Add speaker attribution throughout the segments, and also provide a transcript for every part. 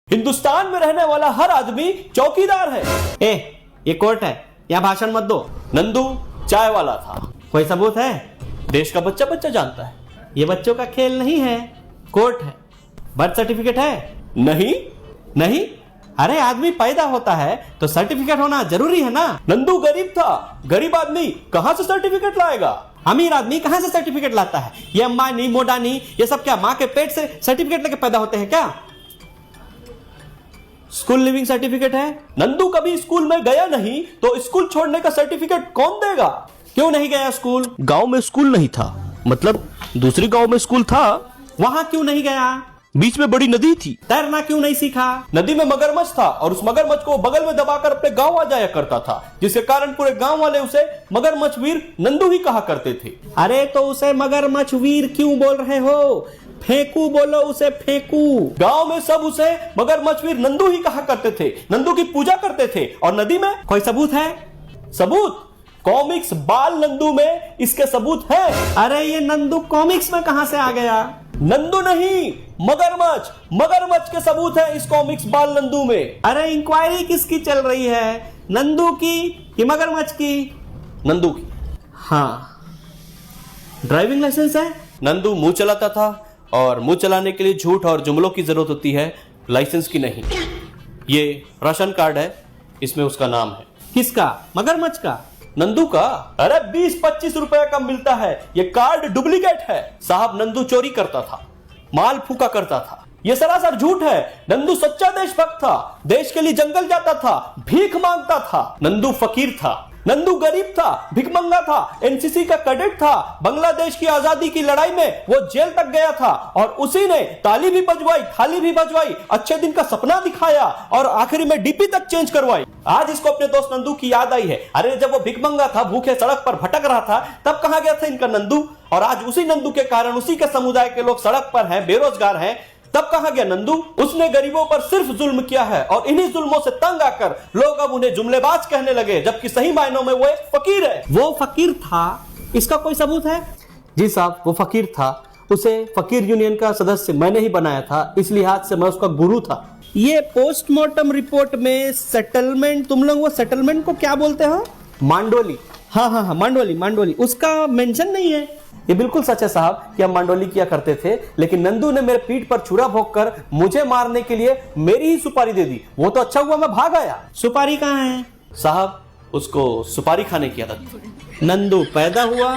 Speaker 1: हिंदुस्तान में रहने वाला हर आदमी चौकीदार है।
Speaker 2: ये कोर्ट है, यहाँ भाषण मत दो।
Speaker 1: नंदू चाय वाला था।
Speaker 2: कोई सबूत है?
Speaker 1: देश का बच्चा बच्चा जानता है।
Speaker 2: ये बच्चों का खेल नहीं है, कोर्ट है। बर्थ सर्टिफिकेट है?
Speaker 1: नहीं
Speaker 2: नहीं? अरे आदमी पैदा होता है तो सर्टिफिकेट होना जरूरी है ना।
Speaker 1: नंदू गरीब था, गरीब आदमी कहां से सर्टिफिकेट लाएगा?
Speaker 2: अमीर आदमी कहां से सर्टिफिकेट लाता है? ये अंबानी मोडानी ये सब क्या माँ के पेट से सर्टिफिकेट लेके पैदा होते हैं क्या?
Speaker 1: स्कूल लिविंग सर्टिफिकेट है। नंदू कभी स्कूल में गया नहीं तो स्कूल छोड़ने का सर्टिफिकेट कौन देगा?
Speaker 2: क्यों नहीं गया स्कूल?
Speaker 1: गांव में स्कूल नहीं था, मतलब दूसरी गांव में स्कूल था।
Speaker 2: वहां क्यों नहीं गया?
Speaker 1: बीच में बड़ी नदी थी।
Speaker 2: तैरना क्यों नहीं सीखा?
Speaker 1: नदी में मगरमच्छ था और उस मगरमच्छ को बगल में दबाकर अपने गांव आ जाया करता था, जिसके कारण पूरे गांव वाले उसे मगरमच्छ वीर नंदू ही कहा करते थे।
Speaker 2: अरे तो उसे मगरमच्छ वीर क्यों बोल रहे हो? फेंकू बोलो उसे, फेंकू।
Speaker 1: गांव में सब उसे मगरमच्छ वीर नंदू ही कहा करते थे, नंदू की पूजा करते थे। और नदी में
Speaker 2: कोई सबूत है?
Speaker 1: सबूत? कॉमिक्स बाल नंदू में इसके सबूत हैं।
Speaker 2: अरे ये नंदू कॉमिक्स में कहां से आ गया?
Speaker 1: नंदू नहीं, मगरमच्छ। मगरमच्छ के सबूत है इस कॉमिक्स बाल नंदू में।
Speaker 2: अरे इंक्वायरी किसकी चल रही है, नंदू की कि मगरमच्छ की?
Speaker 1: नंदू की।
Speaker 2: हाँ, ड्राइविंग लाइसेंस है?
Speaker 1: नंदू मुंह चलाता था और मुंह चलाने के लिए झूठ और जुमलों की जरूरत होती है, लाइसेंस की नहीं। ये राशन कार्ड है, इसमें उसका नाम है।
Speaker 2: किसका? मगरमच्छ का?
Speaker 1: नंदू का। अरे 20-25 रुपए का मिलता है, ये कार्ड डुप्लीकेट है। साहब नंदू चोरी करता था, माल फूका करता था, ये सरासर झूठ है। नंदू सच्चा देशभक्त था, देश के लिए जंगल जाता था, भीख मांगता था। नंदू फकीर था, नंदू गरीब था, भिखमंगा था, एनसीसी का कैडेट था। बांग्लादेश की आजादी की लड़ाई में वो जेल तक गया था और उसी ने ताली भी बजवाई, थाली भी बजवाई, अच्छे दिन का सपना दिखाया और आखिरी में डीपी तक चेंज करवाई। आज इसको अपने दोस्त नंदू की याद आई है। अरे जब वो भिखमंगा था, भूखे सड़क पर भटक रहा था, तब कहां गया था इनका नंदू? और आज उसी नंदू के कारण उसी के समुदाय के लोग सड़क पर हैं, बेरोजगार हैं, तब कहां गया नंदू? उसने गरीबों पर सिर्फ जुल्म किया है और इन्हीं जुल्मों से तंग आकर लोग अब उन्हें जुमलेबाज कहने लगे, जबकि सही मायनों में वो एक फकीर है।
Speaker 2: वो फकीर था, इसका कोई सबूत है?
Speaker 1: जी साहब, वो फकीर था। उसे फकीर यूनियन का सदस्य मैंने ही बनाया था, इस लिहाज से मैं उसका गुरु था।
Speaker 2: ये पोस्टमार्टम रिपोर्ट में सेटलमेंट, तुम लोग वो सेटलमेंट को क्या बोलते हो?
Speaker 1: मांडोली।
Speaker 2: हाँ, मांडोली, उसका मेंशन नहीं है।
Speaker 1: ये बिल्कुल सच है साहब कि हम मांडोली किया करते थे, लेकिन नंदू ने मेरे पीठ पर छुरा भोंककर मुझे मारने के लिए मेरी ही सुपारी दे दी। वो तो अच्छा हुआ मैं भाग आया।
Speaker 2: सुपारी कहाँ है?
Speaker 1: साहब उसको सुपारी खाने की आदत थी।
Speaker 2: नंदू पैदा हुआ,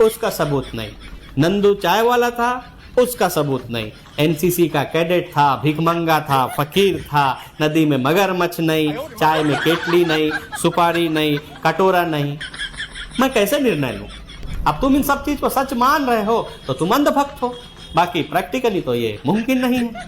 Speaker 2: उसका सबूत नहीं। नंदू चाय वाला था, उसका सबूत नहीं। एनसीसी का कैडेट था, भिखमंगा था, फकीर था, नदी में मगरमच्छ नहीं, चाय में केटली नहीं, सुपारी नहीं, कटोरा नहीं। मैं कैसे निर्णय लूं? अब तुम इन सब चीज को सच मान रहे हो तो तुम अंधभक्त हो, बाकी प्रैक्टिकली तो ये मुमकिन नहीं है।